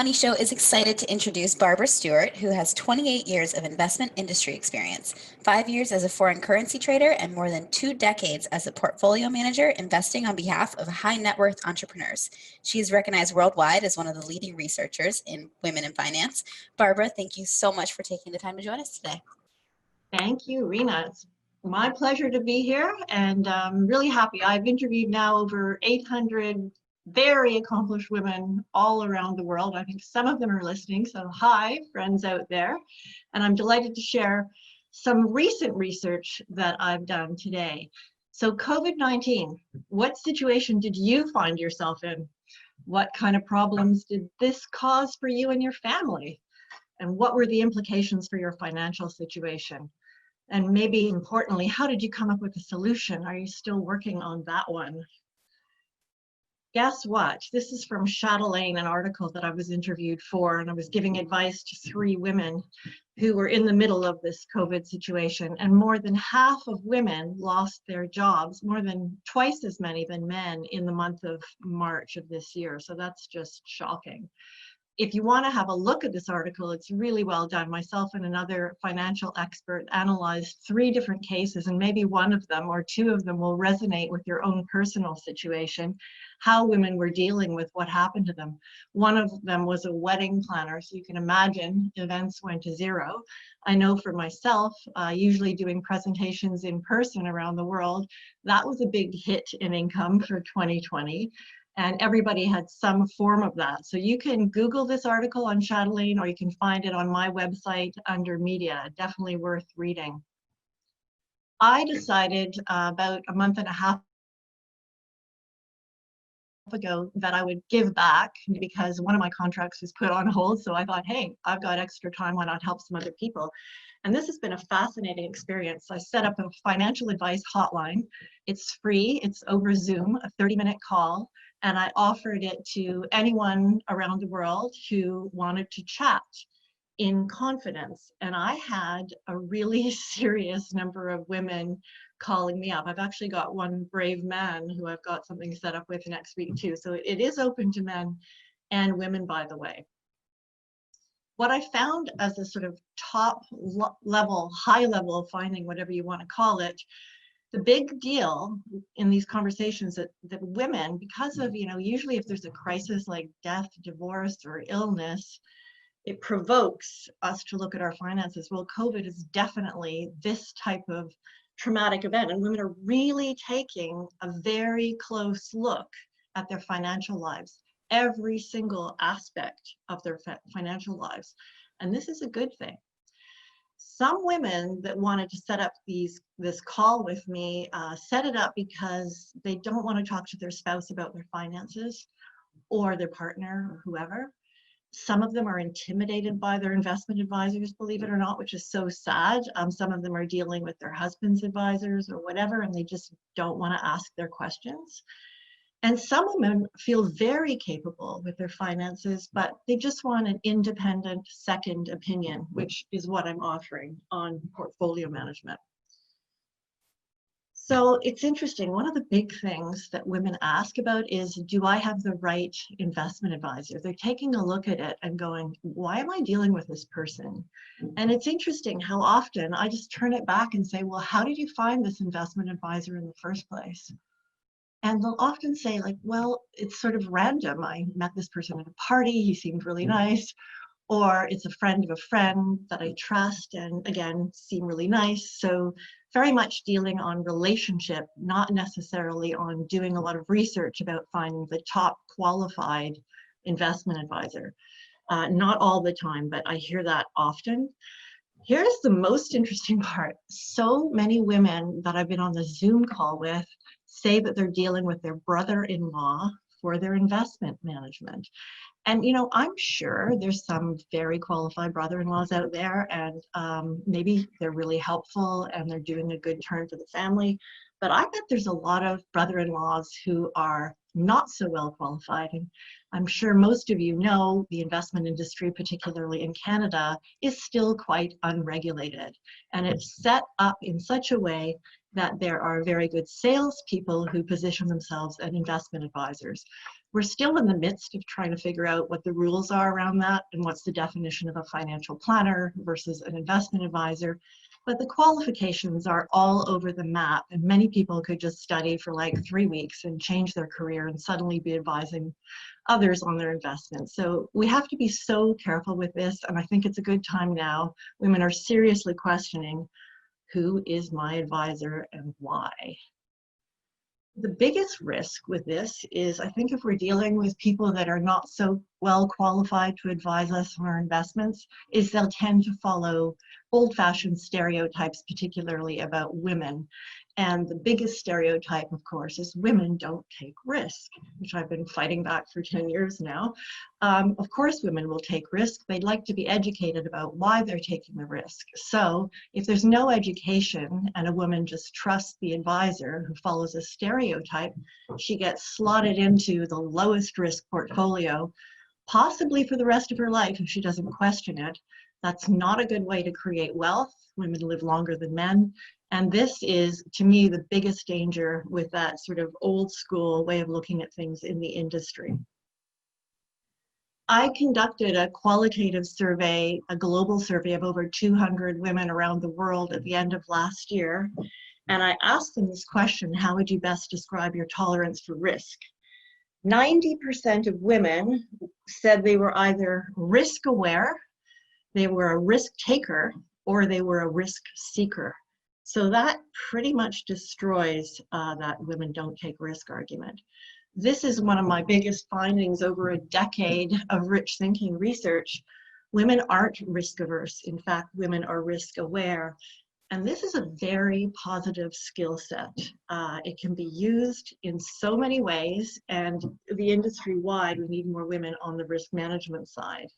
Money Show is excited to introduce Barbara Stewart, who has 28 years of investment industry experience, 5 years as a foreign currency trader, and more than 2 decades as a portfolio manager investing on behalf of high net worth entrepreneurs. She is recognized worldwide as one of the leading researchers in women in finance. Barbara, thank you so much for taking the time to join us today. Thank you, Rena. It's my pleasure to be here, and I'm really happy. I've interviewed now over 800 very accomplished women all around the world. I think some of them are listening, so hi, friends out there. And I'm delighted to share some recent research that I've done today. So COVID-19, what situation did you find yourself in? What kind of problems did this cause for you and your family? And what were the implications for your financial situation? And maybe importantly, how did you come up with a solution? Are you still working on that one? Guess what? This is from Chatelaine, an article that I was interviewed for, and I was giving advice to 3 women who were in the middle of this COVID situation. And more than half of women lost their jobs, more than twice as many than men in the month of March of this year. So that's just shocking. If you want to have a look at this article, it's really well done. Myself and another financial expert analyzed 3 different cases, and maybe one of them or 2 of them will resonate with your own personal situation, how women were dealing with what happened to them. One of them was a wedding planner, so you can imagine events went to zero. I know for myself, usually doing presentations in person around the world, that was a big hit in income for 2020. And everybody had some form of that. So you can Google this article on Chatelaine, or you can find it on my website under media. Definitely worth reading. I decided about a month and a half ago that I would give back because one of my contracts was put on hold. So I thought, hey, I've got extra time, why not help some other people? And this has been a fascinating experience. I set up a financial advice hotline. It's free, it's over Zoom, a 30-minute call. And I offered it to anyone around the world who wanted to chat in confidence. And I had a really serious number of women calling me up. I've actually got one brave man who I've got something set up with next week too. So it is open to men and women, by the way. What I found as a sort of top level, high level finding, whatever you want to call it, the big deal in these conversations that women, because of, usually if there's a crisis like death, divorce, or illness, it provokes us to look at our finances. Well, COVID is definitely this type of traumatic event, and women are really taking a very close look at their financial lives, every single aspect of their financial lives. And this is a good thing. Some women that wanted to set up this call with me set it up because they don't want to talk to their spouse about their finances or their partner or whoever. Some of them are intimidated by their investment advisors, believe it or not, which is so sad. Some of them are dealing with their husband's advisors or whatever, and they just don't want to ask their questions. And some women feel very capable with their finances, but they just want an independent second opinion, which is what I'm offering on portfolio management. So it's interesting. One of the big things that women ask about is, do I have the right investment advisor? They're taking a look at it and going, why am I dealing with this person? And it's interesting how often I just turn it back and say, well, how did you find this investment advisor in the first place? And they'll often say, like, well, it's sort of random. I met this person at a party, he seemed really nice. Or it's a friend of a friend that I trust and again, seem really nice. So very much dealing on relationship, not necessarily on doing a lot of research about finding the top qualified investment advisor. Not all the time, but I hear that often. Here's the most interesting part. So many women that I've been on the Zoom call with say that they're dealing with their brother-in-law for their investment management. And, I'm sure there's some very qualified brother-in-laws out there, and maybe they're really helpful and they're doing a good turn for the family. But I bet there's a lot of brother-in-laws who are not so well qualified. And I'm sure most of you know the investment industry, particularly in Canada, is still quite unregulated. And it's set up in such a way that there are very good salespeople who position themselves as investment advisors. We're still in the midst of trying to figure out what the rules are around that and what's the definition of a financial planner versus an investment advisor. But the qualifications are all over the map, and many people could just study for like 3 weeks and change their career and suddenly be advising others on their investments. So we have to be so careful with this, and I think it's a good time now. Women are seriously questioning, who is my advisor and why? The biggest risk with this is, I think, if we're dealing with people that are not so well qualified to advise us on our investments, is they'll tend to follow old-fashioned stereotypes, particularly about women. And the biggest stereotype, of course, is women don't take risk, which I've been fighting back for 10 years now. Of course, women will take risk. They'd like to be educated about why they're taking the risk. So if there's no education and a woman just trusts the advisor who follows a stereotype, she gets slotted into the lowest risk portfolio, possibly for the rest of her life if she doesn't question it. That's not a good way to create wealth. Women live longer than men. And this is, to me, the biggest danger with that sort of old school way of looking at things in the industry. I conducted a qualitative survey, a global survey of over 200 women around the world at the end of last year. And I asked them this question: how would you best describe your tolerance for risk? 90% of women said they were either risk aware, they were a risk taker, or they were a risk seeker. So that pretty much destroys that women don't take risk argument. This is one of my biggest findings over a decade of rich thinking research. Women aren't risk averse. In fact, women are risk aware. And this is a very positive skill set. It can be used in so many ways, and the industry-wide, we need more women on the risk management side.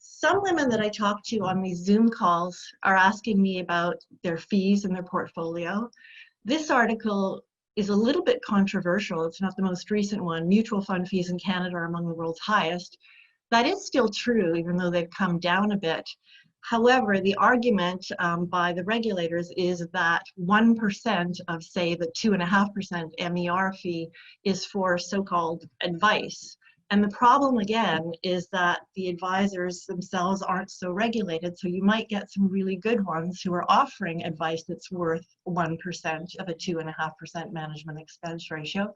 Some women that I talk to on these Zoom calls are asking me about their fees and their portfolio. This article is a little bit controversial. It's not the most recent one. Mutual fund fees in Canada are among the world's highest. That is still true, even though they've come down a bit. However, the argument by the regulators is that 1% of, say, the 2.5% MER fee is for so-called advice. And the problem, again, is that the advisors themselves aren't so regulated, so you might get some really good ones who are offering advice that's worth 1% of a 2.5% management expense ratio,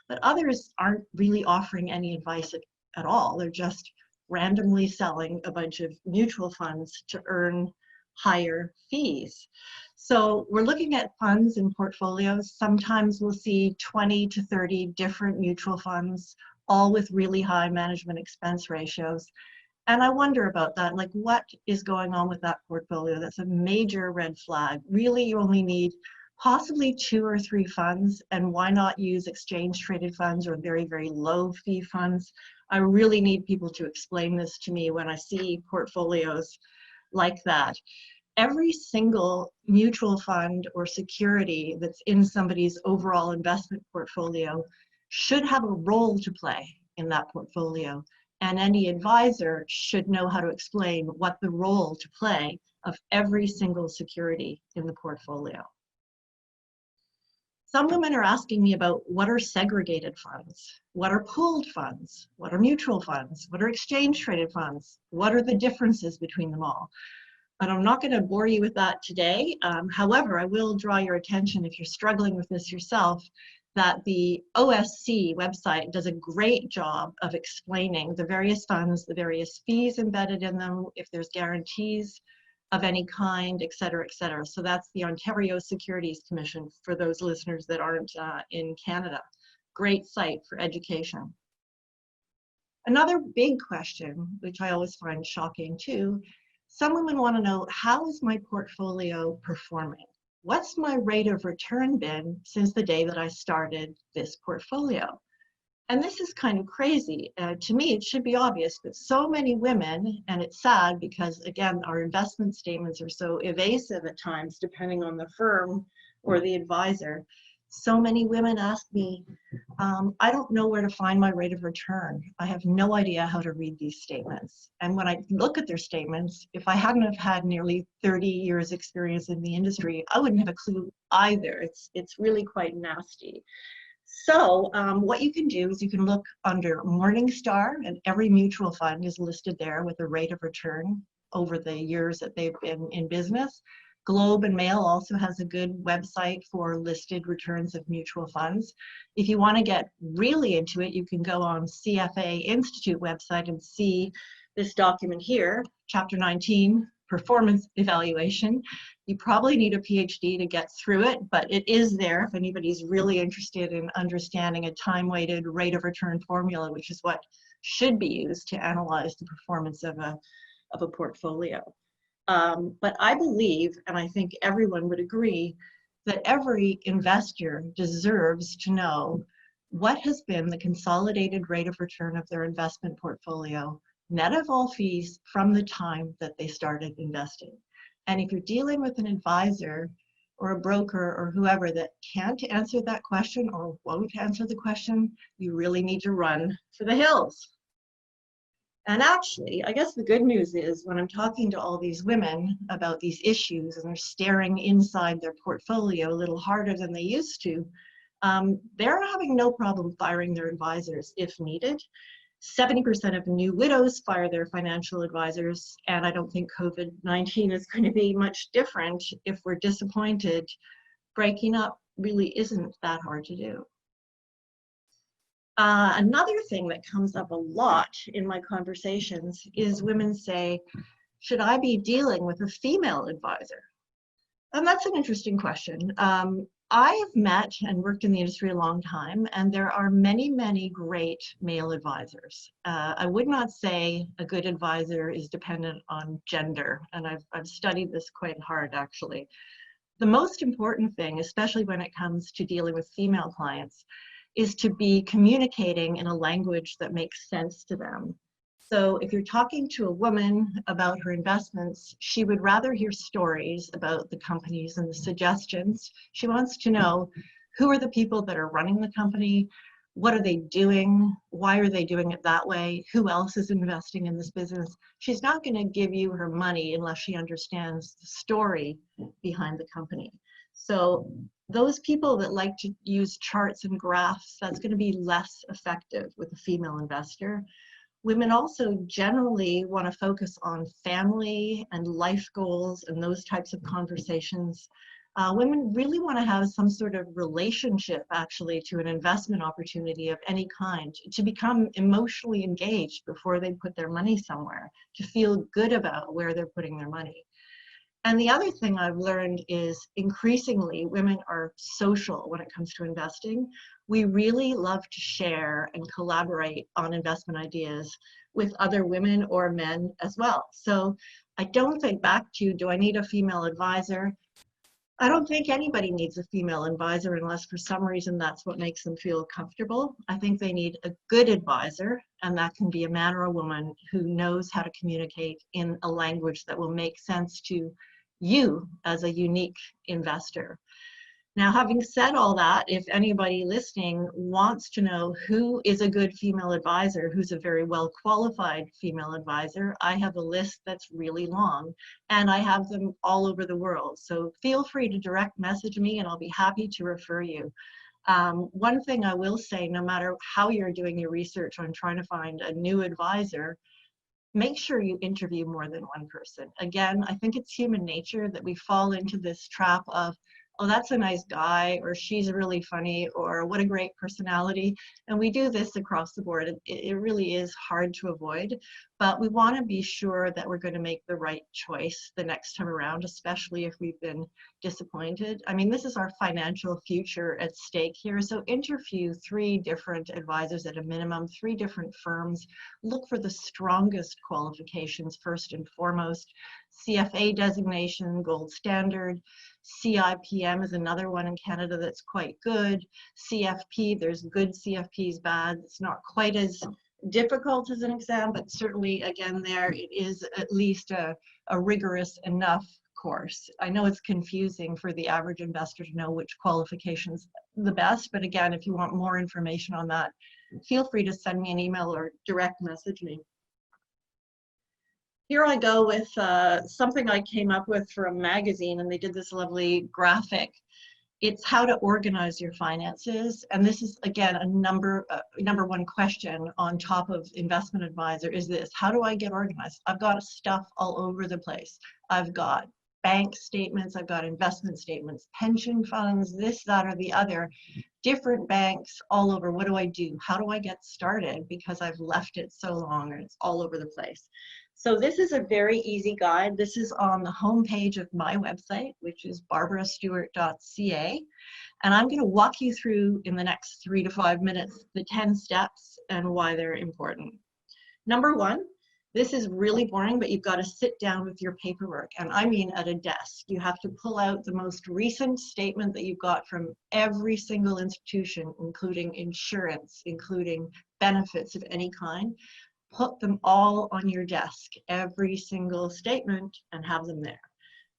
but others aren't really offering any advice at all. They're just randomly selling a bunch of mutual funds to earn higher fees. So we're looking at funds and portfolios. Sometimes we'll see 20 to 30 different mutual funds, all with really high management expense ratios. And I wonder about that, like what is going on with that portfolio? That's a major red flag. Really, you only need possibly 2 or 3 funds, and why not use exchange traded funds or very, very low fee funds? I really need people to explain this to me when I see portfolios like that. Every single mutual fund or security that's in somebody's overall investment portfolio should have a role to play in that portfolio. And any advisor should know how to explain what the role to play of every single security in the portfolio. Some women are asking me about what are segregated funds, what are pooled funds, what are mutual funds, what are exchange traded funds, what are the differences between them all. But I'm not going to bore you with that today. However, I will draw your attention, if you're struggling with this yourself, that the OSC website does a great job of explaining the various funds, the various fees embedded in them, if there's guarantees of any kind, et cetera, et cetera. So that's the Ontario Securities Commission for those listeners that aren't in Canada. Great site for education. Another big question, which I always find shocking too, some women want to know, how is my portfolio performing? What's my rate of return been since the day that I started this portfolio? And this is kind of crazy. To me, it should be obvious, but so many women, and it's sad because, again, our investment statements are so evasive at times, depending on the firm or the advisor. So many women ask me, I don't know where to find my rate of return. I have no idea how to read these statements. And when I look at their statements, if I hadn't have had nearly 30 years experience in the industry, I wouldn't have a clue either. It's really quite nasty. So what you can do is you can look under Morningstar, and every mutual fund is listed there with a rate of return over the years that they've been in business. Globe and Mail also has a good website for listed returns of mutual funds. If you want to get really into it, you can go on CFA Institute website and see this document here, Chapter 19, Performance Evaluation. You probably need a PhD to get through it, but it is there if anybody's really interested in understanding a time-weighted rate of return formula, which is what should be used to analyze the performance of a portfolio. But I believe, and I think everyone would agree, that every investor deserves to know what has been the consolidated rate of return of their investment portfolio, net of all fees, from the time that they started investing. And if you're dealing with an advisor or a broker or whoever that can't answer that question or won't answer the question, you really need to run for the hills. And actually, I guess the good news is when I'm talking to all these women about these issues and they're staring inside their portfolio a little harder than they used to, they're having no problem firing their advisors if needed. 70% of new widows fire their financial advisors, and I don't think COVID-19 is going to be much different. If we're disappointed, breaking up really isn't that hard to do. Another thing that comes up a lot in my conversations is women say, should I be dealing with a female advisor? And that's an interesting question. I have met and worked in the industry a long time, and there are many, many great male advisors. I would not say a good advisor is dependent on gender, and I've studied this quite hard, actually. The most important thing, especially when it comes to dealing with female clients, is to be communicating in a language that makes sense to them. So if you're talking to a woman about her investments, she would rather hear stories about the companies and the suggestions. She wants to know who are the people that are running the company, what are they doing, why are they doing it that way, who else is investing in this business. She's not going to give you her money unless she understands the story behind the company. So those people that like to use charts and graphs, that's going to be less effective with a female investor. Women also generally want to focus on family and life goals and those types of conversations. Women really want to have some sort of relationship actually to an investment opportunity of any kind, to become emotionally engaged before they put their money somewhere, to feel good about where they're putting their money. And the other thing I've learned is increasingly women are social when it comes to investing. We really love to share and collaborate on investment ideas with other women or men as well. So I don't think, back to, do I need a female advisor? I don't think anybody needs a female advisor unless for some reason that's what makes them feel comfortable. I think they need a good advisor, and that can be a man or a woman who knows how to communicate in a language that will make sense to you as a unique investor. Now, having said all that, if anybody listening wants to know who is a good female advisor, who's a very well qualified female advisor, I have a list that's really long, and I have them all over the world. So feel free to direct message me and I'll be happy to refer you. One thing I will say, no matter how you're doing your research on trying to find a new advisor, make sure you interview more than one person. Again, I think it's human nature that we fall into this trap of, oh, that's a nice guy, or she's really funny, or what a great personality. And we do this across the board. It really is hard to avoid, but we want to be sure that we're going to make the right choice the next time around, especially if we've been disappointed. I mean, this is our financial future at stake here. So interview 3 different advisors at a minimum, 3 different firms. Look for the strongest qualifications first and foremost. CFA designation, gold standard. CIPM is another one in Canada that's quite good. CFP, there's good CFPs, bad. It's not quite as difficult as an exam, but certainly, again, there it is at least a rigorous enough course. I know it's confusing for the average investor to know which qualification's the best, but again, if you want more information on that, feel free to send me an email or direct message me. Here I go with something I came up with for a magazine, and they did this lovely graphic. It's how to organize your finances. And this is, again, a number one question on top of investment advisor is this: how do I get organized? I've got stuff all over the place. I've got bank statements, I've got investment statements, pension funds, this, that, or the other, different banks all over. What do I do? How do I get started? Because I've left it so long and it's all over the place. So this is a very easy guide. This is on the homepage of my website, which is barbarastewart.ca. And I'm going to walk you through in the next 3 to 5 minutes the 10 steps and why they're important. Number one, this is really boring, but you've got to sit down with your paperwork. And I mean at a desk. You have to pull out the most recent statement that you've got from every single institution, including insurance, including benefits of any kind. Put them all on your desk, every single statement, and have them there.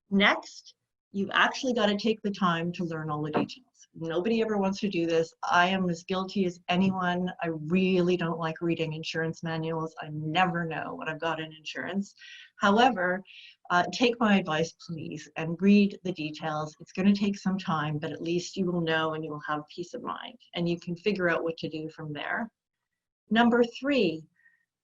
Next, you've actually got to take the time to learn all the details. Nobody ever wants to do this. I am as guilty as anyone. I really don't like reading insurance manuals. I never know what I've got in insurance. However, take my advice, please, and read the details. It's going to take some time, but at least you will know and you will have peace of mind, and you can figure out what to do from there. Number three,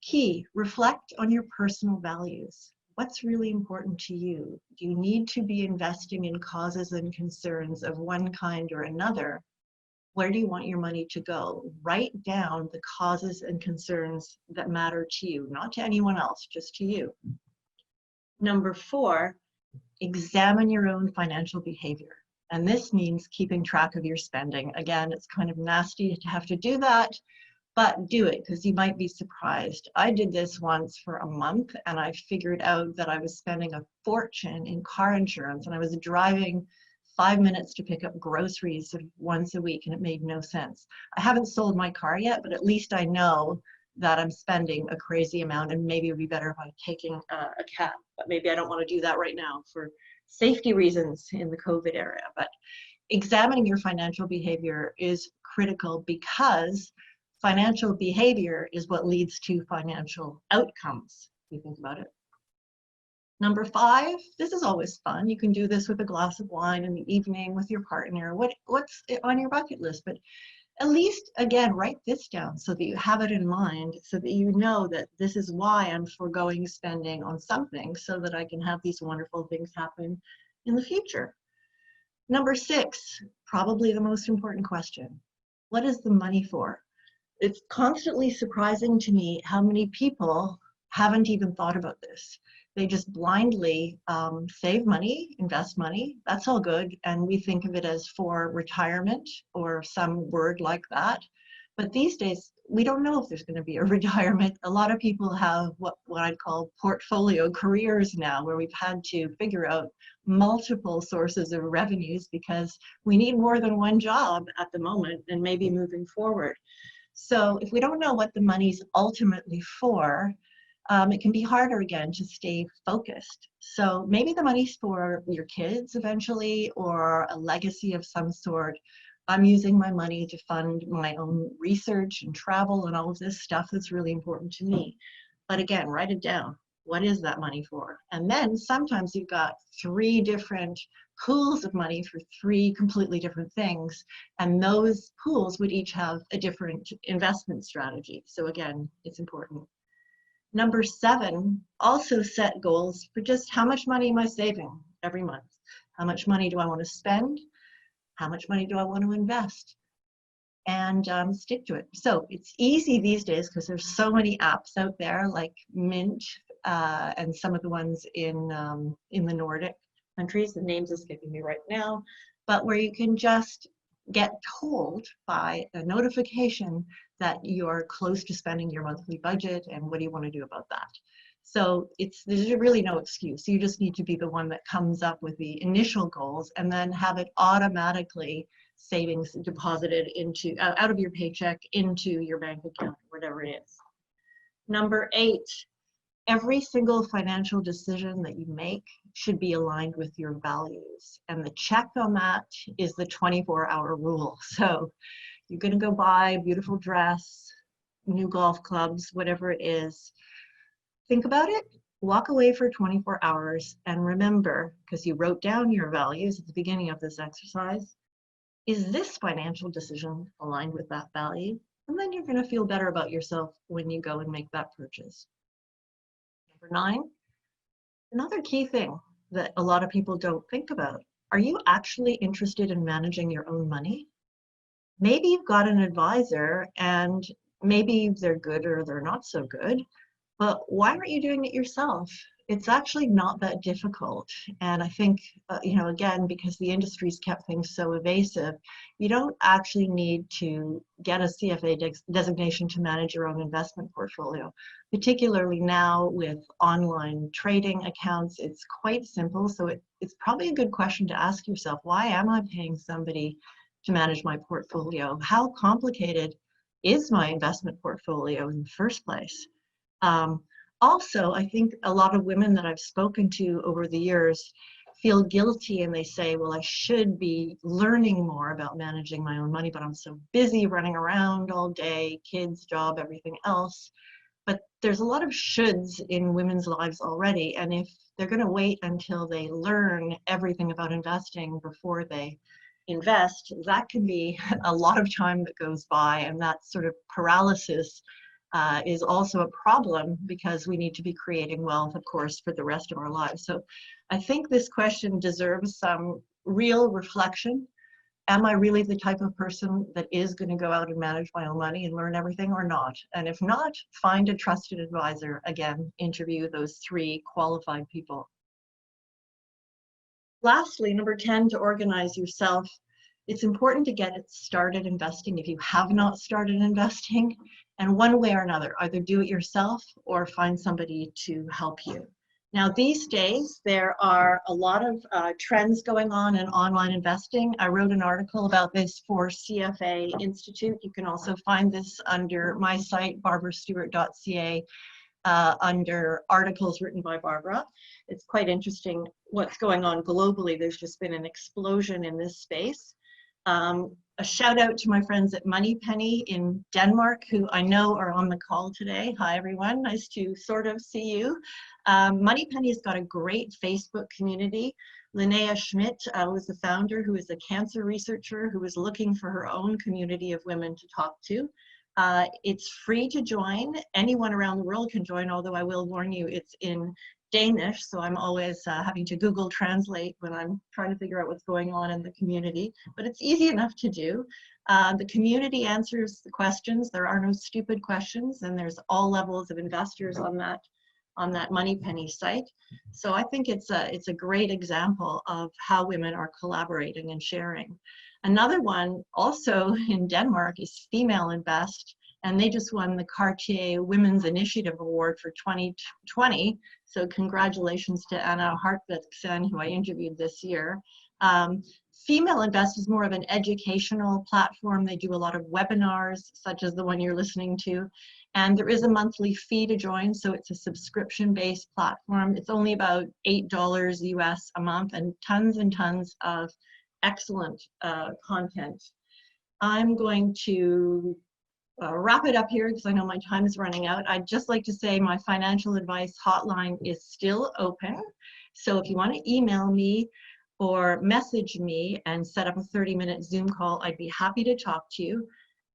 key, reflect on your personal values. What's really important to you? Do you need to be investing in causes and concerns of one kind or another? Where do you want your money to go? Write down the causes and concerns that matter to you, not to anyone else, just to you. Number four, examine your own financial behavior. And this means keeping track of your spending. Again, it's kind of nasty to have to do that, but do it because you might be surprised. I did this once for a month and I figured out that I was spending a fortune in car insurance, and I was driving 5 minutes to pick up groceries once a week, and it made no sense. I haven't sold my car yet, but at least I know that I'm spending a crazy amount, and maybe it would be better if I'm taking a cab, but maybe I don't want to do that right now for safety reasons in the COVID era. But examining your financial behavior is critical because financial behavior is what leads to financial outcomes, if you think about it. Number five, this is always fun. You can do this with a glass of wine in the evening with your partner. What's on your bucket list? But at least, again, write this down so that you have it in mind, so that you know that this is why I'm foregoing spending on something so that I can have these wonderful things happen in the future. Number six, probably the most important question. What is the money for? It's constantly surprising to me how many people haven't even thought about this. They just blindly save money, invest money, that's all good. And we think of it as for retirement or some word like that. But these days, we don't know if there's going to be a retirement. A lot of people have what I'd call portfolio careers now, where we've had to figure out multiple sources of revenues because we need more than one job at the moment and maybe moving forward. So if we don't know what the money's ultimately for, it can be harder again to stay focused. So maybe the money's for your kids eventually, or a legacy of some sort. I'm using my money to fund my own research and travel and all of this stuff that's really important to me. But again, write it down. What is that money for? And then sometimes you've got 3 different pools of money for 3 completely different things. And those pools would each have a different investment strategy. So again, it's important. Number 7, also set goals for just how much money am I saving every month? How much money do I want to spend? How much money do I want to invest? And stick to it. So it's easy these days because there's so many apps out there like Mint and some of the ones in the Nordic countries. The names are escaping me right now, but where you can just get told by a notification that you're close to spending your monthly budget and what do you want to do about that. So there's really no excuse. You just need to be the one that comes up with the initial goals and then have it automatically savings deposited into out of your paycheck into your bank account, whatever it is. Number 8, every single financial decision that you make should be aligned with your values. And the check on that is the 24-hour rule. So you're going to go buy a beautiful dress, new golf clubs, whatever it is. Think about it, walk away for 24 hours and remember, because you wrote down your values at the beginning of this exercise, Is this financial decision aligned with that value? And then you're going to feel better about yourself when you go and make that purchase. Number 9, another key thing that a lot of people don't think about. Are you actually interested in managing your own money? Maybe you've got an advisor and maybe they're good or they're not so good, but why aren't you doing it yourself? It's actually not that difficult. And I think, again, because the industry's kept things so evasive, you don't actually need to get a CFA designation to manage your own investment portfolio. Particularly now with online trading accounts, it's quite simple. So it's probably a good question to ask yourself, why am I paying somebody to manage my portfolio? How complicated is my investment portfolio in the first place? Also, I think a lot of women that I've spoken to over the years feel guilty and they say, well, I should be learning more about managing my own money, but I'm so busy running around all day, kids, job, everything else. But there's a lot of shoulds in women's lives already. And if they're going to wait until they learn everything about investing before they invest, that can be a lot of time that goes by, and that sort of paralysis is also a problem because we need to be creating wealth, of course, for the rest of our lives. So I think this question deserves some real reflection. Am I really the type of person that is going to go out and manage my own money and learn everything or not? And if not, find a trusted advisor. Again, interview those 3 qualified people. Lastly, number 10, to organize yourself. It's important to get it started investing if you have not started investing, and one way or another, either do it yourself or find somebody to help you. Now, these days, there are a lot of trends going on in online investing. I wrote an article about this for CFA Institute. You can also find this under my site, barbarastewart.ca, under articles written by Barbara. It's quite interesting what's going on globally. There's just been an explosion in this space. A shout out to my friends at Moneypenny in Denmark, who I know are on the call today. Hi, everyone. Nice to sort of see you. Moneypenny has got a great Facebook community. Linnea Schmidt was the founder, who is a cancer researcher who was looking for her own community of women to talk to. It's free to join. Anyone around the world can join, although I will warn you, it's in Danish, so I'm always having to Google Translate when I'm trying to figure out what's going on in the community, but it's easy enough to do. The community answers the questions. There are no stupid questions, and there's all levels of investors on that Moneypenny site. So I think it's a great example of how women are collaborating and sharing. Another one also in Denmark is Female Invest, and they just won the Cartier Women's Initiative Award for 2020. So congratulations to Anna Hartviksen, who I interviewed this year. Female Invest is more of an educational platform. They do a lot of webinars, such as the one you're listening to. And there is a monthly fee to join, so it's a subscription-based platform. It's only about $8 US a month, and tons of excellent content. I'm going to wrap it up here because I know my time is running out. I'd just like to say my financial advice hotline is still open. So if you want to email me or message me and set up a 30-minute Zoom call, I'd be happy to talk to you.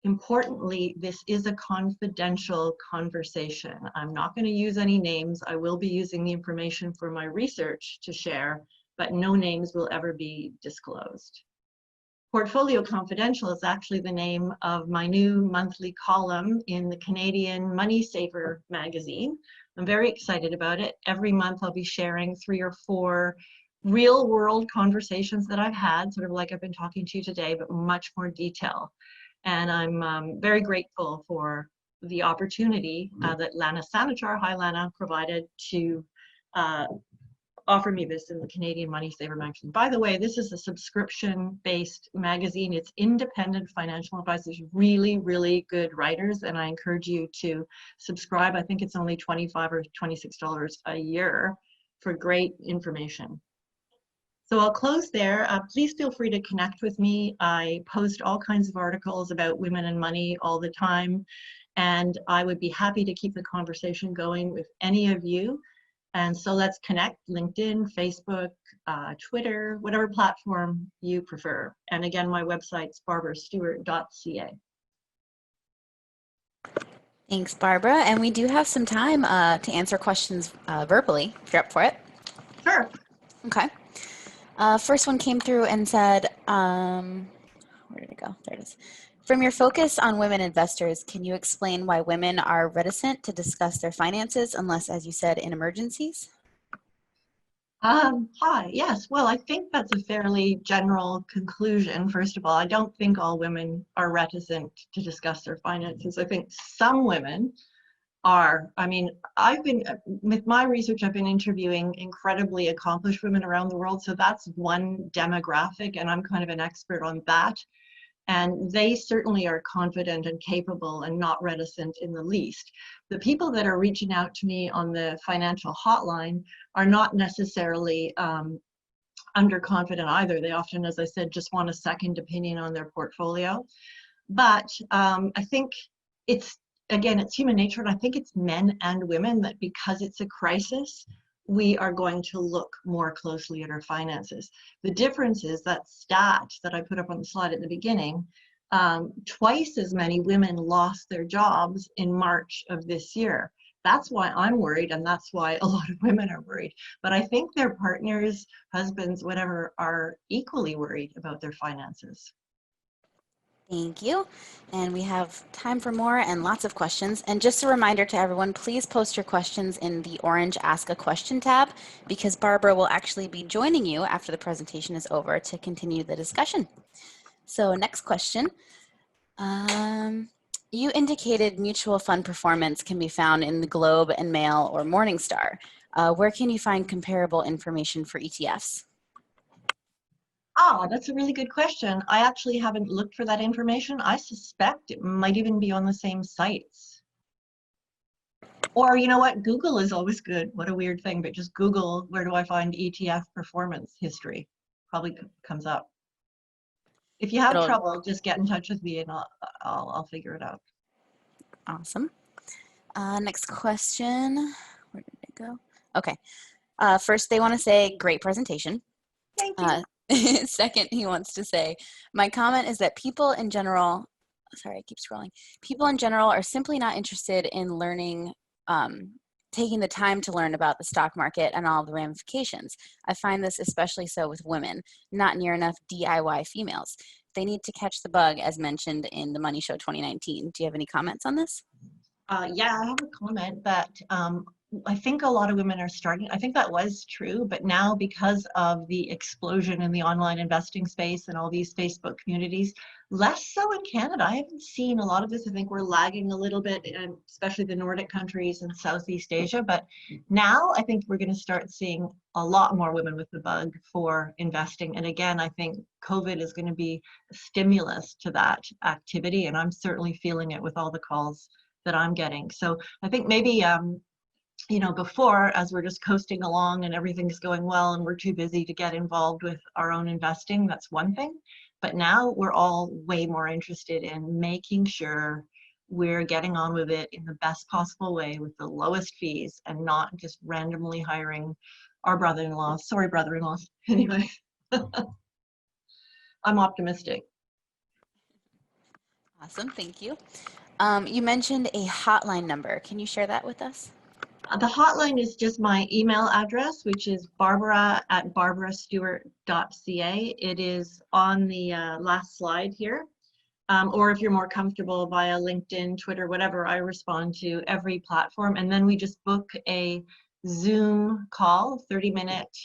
Importantly, this is a confidential conversation. I'm not going to use any names. I will be using the information for my research to share, but no names will ever be disclosed. Portfolio Confidential is actually the name of my new monthly column in the Canadian Money Saver magazine. I'm very excited about it. Every month I'll be sharing 3 or 4 real world conversations that I've had, sort of like I've been talking to you today, but much more detail. And I'm very grateful for the opportunity that Lana Sanitar, hi Lana, provided to offer me this in the Canadian Money Saver magazine. By the way, this is a subscription-based magazine. It's independent financial advice. There's really, really good writers, and I encourage you to subscribe. I think it's only $25 or $26 a year for great information. So I'll close there. Please feel free to connect with me. I post all kinds of articles about women and money all the time, and I would be happy to keep the conversation going with any of you. And so let's connect: LinkedIn, Facebook, Twitter, whatever platform you prefer. And again, my website's barbarastewart.ca. Thanks, Barbara. And we do have some time to answer questions verbally, if you're up for it. Sure. Okay. First one came through and said, where did it go? There it is. From your focus on women investors, can you explain why women are reticent to discuss their finances unless, as you said, in emergencies? Hi, yes. Well, I think that's a fairly general conclusion. First of all, I don't think all women are reticent to discuss their finances. I think some women are. I mean, with my research, I've been interviewing incredibly accomplished women around the world. So that's one demographic, and I'm kind of an expert on that. And they certainly are confident and capable and not reticent in the least. The people that are reaching out to me on the financial hotline are not necessarily underconfident either. They often, as I said, just want a second opinion on their portfolio. But I think it's, again, it's human nature, and I think it's men and women that, because it's a crisis, we are going to look more closely at our finances. The difference is that stat that I put up on the slide at the beginning, twice as many women lost their jobs in March of this year. That's why I'm worried, and that's why a lot of women are worried. But I think their partners, husbands, whatever, are equally worried about their finances. Thank you. And we have time for more and lots of questions. And just a reminder to everyone, please post your questions in the orange Ask a Question tab, because Barbara will actually be joining you after the presentation is over to continue the discussion. So next question. You indicated mutual fund performance can be found in the Globe and Mail or Morningstar. Where can you find comparable information for ETFs? Oh, that's a really good question. I actually haven't looked for that information. I suspect it might even be on the same sites. Or, you know what? Google is always good. What a weird thing, but just Google, where do I find ETF performance history? Probably comes up. If you have trouble, just get in touch with me and I'll figure it out. Awesome. Next question. Where did it go? Okay. First, they want to say great presentation. Thank you. Second, he wants to say, my comment is that people in general, sorry, I keep scrolling. People in general are simply not interested in learning, taking the time to learn about the stock market and all the ramifications. I find this especially so with women, not near enough DIY females. They need to catch the bug, as mentioned in the Money Show 2019. Do you have any comments on this? Yeah, I have a comment that I think a lot of women are starting. I think that was true, but now, because of the explosion in the online investing space and all these Facebook communities, less so in Canada. I haven't seen a lot of this. I think we're lagging a little bit, especially the Nordic countries and Southeast Asia. But now I think we're going to start seeing a lot more women with the bug for investing. And again, I think COVID is going to be a stimulus to that activity. And I'm certainly feeling it with all the calls that I'm getting. So I think maybe, you know, before, as we're just coasting along and everything's going well and we're too busy to get involved with our own investing, that's one thing. But now we're all way more interested in making sure we're getting on with it in the best possible way with the lowest fees and not just randomly hiring our brother-in-laws. Sorry, brother-in-laws. Anyway, I'm optimistic. Awesome, thank you. You mentioned a hotline number. Can you share that with us? The hotline is just my email address, which is barbara@barbarastewart.ca. It is on the last slide here. Or if you're more comfortable via LinkedIn, Twitter, whatever, I respond to every platform. And then we just book a Zoom call, 30-minute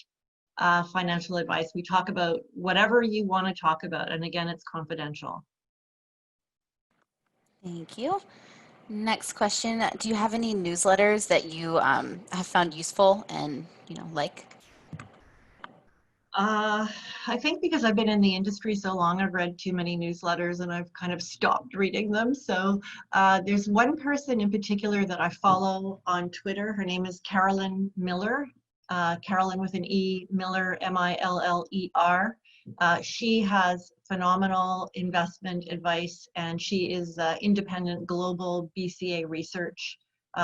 financial advice. We talk about whatever you want to talk about. And again, it's confidential. Thank you. Next question. Do you have any newsletters that you have found useful and, like? I think because I've been in the industry so long, I've read too many newsletters and I've kind of stopped reading them. So there's one person in particular that I follow on Twitter. Her name is Carolyn Miller. Carolyn with an E, Miller, Miller. She has phenomenal investment advice, and she is independent global BCA research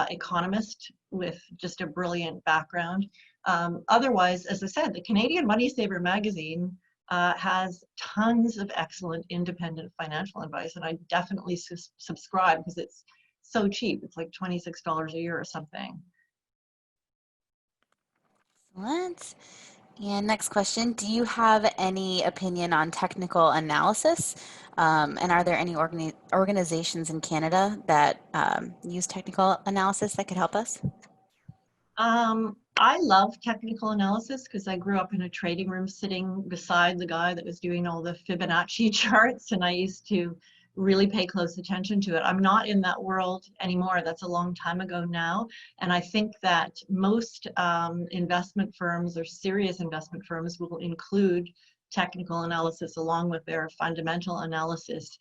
economist with just a brilliant background. Otherwise, as I said, the Canadian Money Saver magazine has tons of excellent independent financial advice, and I definitely subscribe because it's so cheap. It's like $26 a year or something. Excellent. And next question, do you have any opinion on technical analysis? And are there any organizations in Canada that use technical analysis that could help us? I love technical analysis because I grew up in a trading room sitting beside the guy that was doing all the Fibonacci charts, and I used to really pay close attention to it. I'm not in that world anymore. That's a long time ago now. And I think that most investment firms or serious investment firms will include technical analysis along with their fundamental analysis.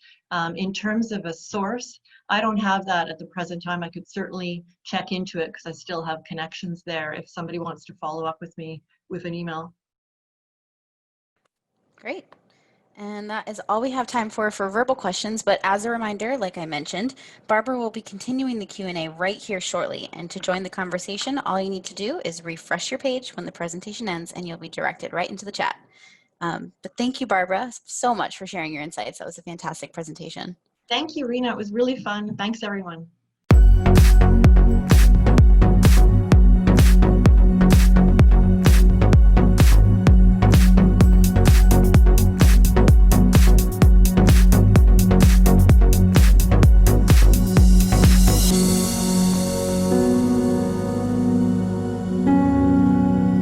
In terms of a source, I don't have that at the present time. I could certainly check into it because I still have connections there if somebody wants to follow up with me with an email. Great. And that is all we have time for verbal questions. But as a reminder, like I mentioned, Barbara will be continuing the Q&A right here shortly. And to join the conversation, all you need to do is refresh your page when the presentation ends, and you'll be directed right into the chat. But thank you, Barbara, so much for sharing your insights. That was a fantastic presentation. Thank you, Rena. It was really fun. Thanks, everyone.